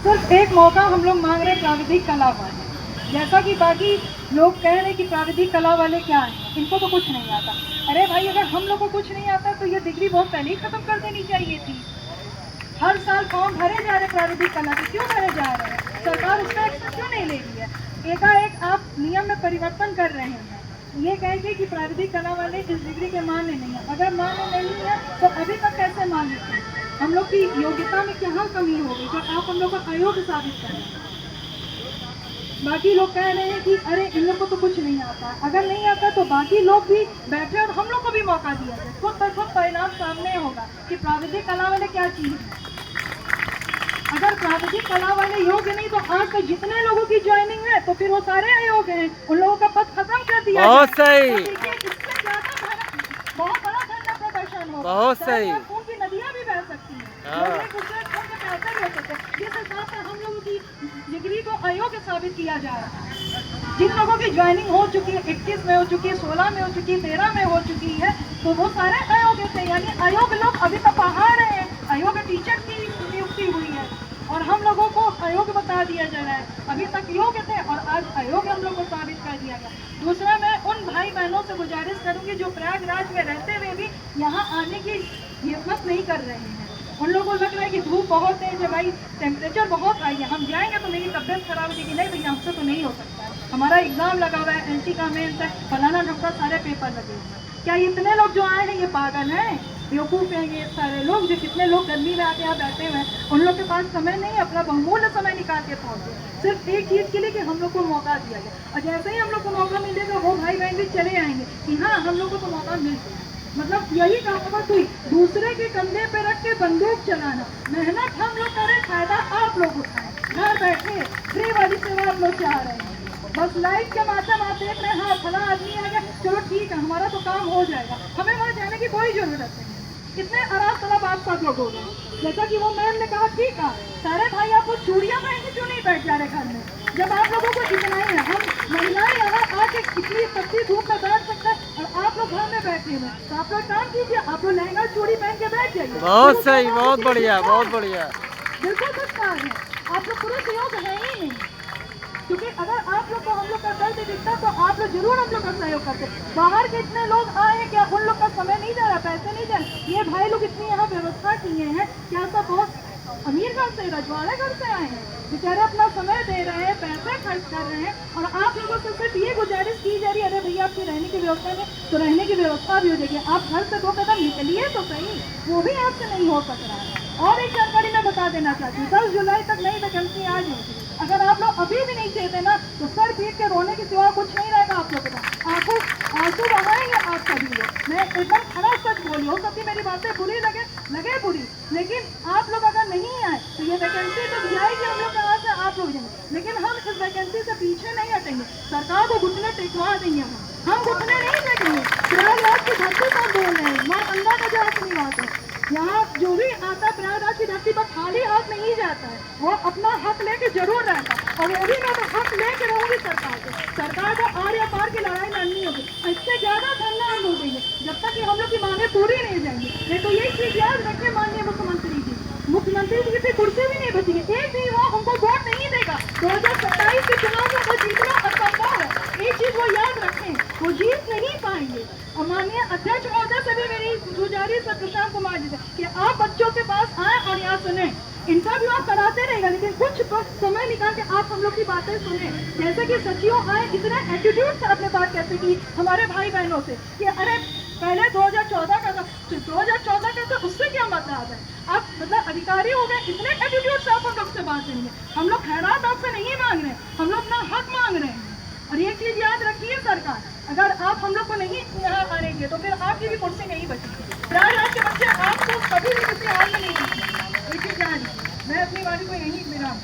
सिर्फ एक मौका हम लोग मांग रहे हैं प्राविधिक कला वाले। जैसा कि बाकी लोग कह रहे हैं कि प्राविधिक कला वाले क्या हैं, इनको तो कुछ नहीं आता। अरे भाई, अगर हम लोग को कुछ नहीं आता तो ये डिग्री बहुत पहले ही खत्म कर देनी चाहिए थी। हर साल फॉर्म भरे जा रहे प्राविधिक कला के, क्यों भरे जा रहे हैं? सरकार उस पर एक्शन क्यों नहीं ले रही है? एकाएक आप नियम में परिवर्तन कर रहे हैं, ये कहेंगे कि प्राविधिक कला वाले इस डिग्री के मान्य नहीं है। अगर मान्य नहीं है तो अभी तक कैसे मान्य थे? हम लोग की योग्यता में क्या कमी हो गई जो आप हम लोग को अयोग्य साबित कर रहे हैं? बाकी लोग कह रहे हैं कि अरे इन लोग को तो कुछ नहीं आता। अगर नहीं आता तो बाकी लोग भी बैठे और हम लोग को भी मौका दिया जाए। खुद ब खुद परिणाम सामने होगा कि प्राविधिक कला वाले क्या चीज है। अगर प्राविधिक कला वाले योग्य नहीं तो आज तक जितने लोगों की ज्वाइनिंग है तो फिर वो सारे अयोग्य हैं, उन लोगों का पद खत्म कर दिया। बहुत सही, बहुत बड़ा धरना प्रदर्शन होगा, बहुत सही। खून की नदियां भी बह सकती हैं, जिस हिसाब से हम लोगों की डिग्री को अयोग्य साबित किया जा रहा है। जिन लोगों की ज्वाइनिंग हो चुकी है, 21 में हो चुकी है, 16 में हो चुकी है, 13 में हो चुकी है, तो वो सारे अयोग्य थे। यानी अयोग्य लोग अभी तक पढ़ा रहे हैं, अयोग्य टीचर की नियुक्ति हुई है और हम लोगों को अयोग्य बता दिया जा रहा है। अभी तक योग्य थे और आज अयोग्य हम लोग को साबित कर दिया गया। दूसरा, मैं उन भाई बहनों से गुजारिश करूंगी जो प्रयागराज में रहते हुए भी यहाँ आने की हिम्मत नहीं कर रहे हैं। उन लोगों को लग रहा है कि धूप बहुत तेज है, भाई टेम्परेचर बहुत हाई है, हम जाएंगे तो मेरी तबियत खराब हो जाएगी। नहीं भैया, हमसे तो नहीं हो सकता है, हमारा एग्जाम लगा हुआ है, एंटी का मेंस है, फलाना ढमका सारे पेपर लगे हुए हैं। क्या इतने लोग जो आए हैं ये पागल हैं, बेवकूफ़ हैं? ये सारे लोग जो कितने लोग गर्मी में आके यहाँ बैठे हुए हैं, उन लोग के पास समय नहीं, अपना बहुमूल्य समय निकाल के पहुँचे सिर्फ एक चीज़ के लिए कि हम लोग को मौका दिया गया। और जैसे ही हम लोग को मौका मिलेगा वो भाई बहन भी चले आएंगे कि हाँ हम लोग को तो मौका मिल गया। मतलब यही कहावत हुई, दूसरे के कंधे पे रख के बंदूक चलाना। मेहनत हम लोग करें, फायदा आप लोग उठाएं, घर बैठे फ्री वाली सेवा आप लोग चाह रहे हैं। बस लाइट के माध्यम आप देख रहे हैं, हाँ फला आदमी आ गया, चलो ठीक है हमारा तो काम हो जाएगा, हमें वहाँ जाने की कोई जरूरत नहीं। कितने आराम तलब आप सब लोग हो गए। जैसा कि वो मैम ने कहा, ठीक है सारे भाई आप वो चूड़ियाँ पहन के क्यों नहीं बैठ जा रहे घर में? जब आप लोगों को इतना ही है, हम महिलाएं यहाँ आके इतनी सख्ती धूप में बैठ सकते हैं और आप लोग घर में बैठे हुए, तो आप लोग काम कीजिए, आप लोग लहंगा चूड़ी पहन के बैठ जाइए। बहुत सही, बहुत बढ़िया, बहुत बढ़िया। बिल्कुल सच्चा है, आप लोग पुरुष योग है ही नहीं, क्योंकि अगर आप लोग को हम लोग का दर्द दिखता तो आप लोग जरूर हम लोग का सहयोग करते। बाहर के इतने लोग आए हैं, क्या उन लोग का समय नहीं जा रहा, पैसे नहीं जा रहे? ये भाई लोग इतनी यहाँ व्यवस्था किए हैं, क्या सब बहुत अमीर घर से, रजवाड़े घर से आए हैं, बेचारे अपना समय दे रहे हैं, पैसे खर्च कर रहे हैं, और आप लोगों से सिर्फ ये गुजारिश की जा रही है, अरे भैया आपकी रहने की व्यवस्था नहीं तो रहने की व्यवस्था भी हो जाएगी, आप घर से 2 कदम निकलिए तो सही, वो भी आपसे नहीं हो सक रहा है। और एक जानकारी मैं बता देना चाहती हूँ, 10 जुलाई तक नई वैकेंसी आ जाएगी। अगर आप लोग अभी भी नहीं चाहते ना तो सर पीट के रोने की सिवा कुछ नहीं रहेगा आप लोग के पास, आंसू बहाएंगे आप सभी लोग। मैं एकदम खरा सच बोली, हो सकती मेरी बातें बुरी लगे बुरी, लेकिन आप लोग अगर नहीं आए तो ये वैकेंसी तो जाएगी हम लोग के हाथ से, आप लोग जाएंगे, लेकिन हम इस वैकेंसी से पीछे नहीं हटेंगे, सरकार को घुटने टेकवा देंगे, हम घुटने नहीं टेकेंगे। प्रयागराज की धरती पर बोल रहे हैं, माँ गंगा का जो आशीर्वाद है, यहाँ जो भी आता है प्रयागराज की धरती पर खाली हाथ नहीं जाता है, वो अपना हक लेके जरूर रहता है, और वो भी मैं हक लेके रहूंगी सरकार को आर्य पार की लड़ाई लड़नी होगी। इससे ज्यादा धरना हम होंगे जब तक कि हम लोग की मांगे पूरी नहीं जाएंगी। नहीं तो ये चीज याद रखें माननीय मुख्यमंत्री जी की कुर्सी भी नहीं बचेगी, एक भी वो हमको वोट नहीं देगा। 2027 के चुनाव में वो जीतना असंभव है, एक चीज वो याद रखें, वो जीत नहीं पाएंगे। और माननीय अध्यक्ष महोदय से भी मेरी गुजारिश है प्रशांत कुमार जी से कि आप बच्चों के पास आए और यहाँ सुने, इंटरव्यू आप कराते रहेगा लेकिन कुछ समय निकाल के आप हम लोग की बातें सुने। जैसे कि सचिव आए, इतने एटीट्यूड से आपने बात कैसे की हमारे भाई बहनों से कि अरे पहले 2014 का था, 2014 का था, उससे क्या मतलब है? आप मतलब अधिकारी हो गए, इतने एटीट्यूड से आप हम लोग से बात करेंगे। हम लोग खैरात आपसे नहीं मांग रहे, हम लोग अपना हक मांग रहे हैं। और ये चीज याद रखिए सरकार, अगर आप हम लोग को नहीं यहाँ आएंगे तो फिर आपकी भी कुर्सी नहीं बचेगी। प्रयागराज के बच्चे आपको कभी भी किसी हाल में नहीं दिखेंगे। मैं अपनी वाली को यही विराम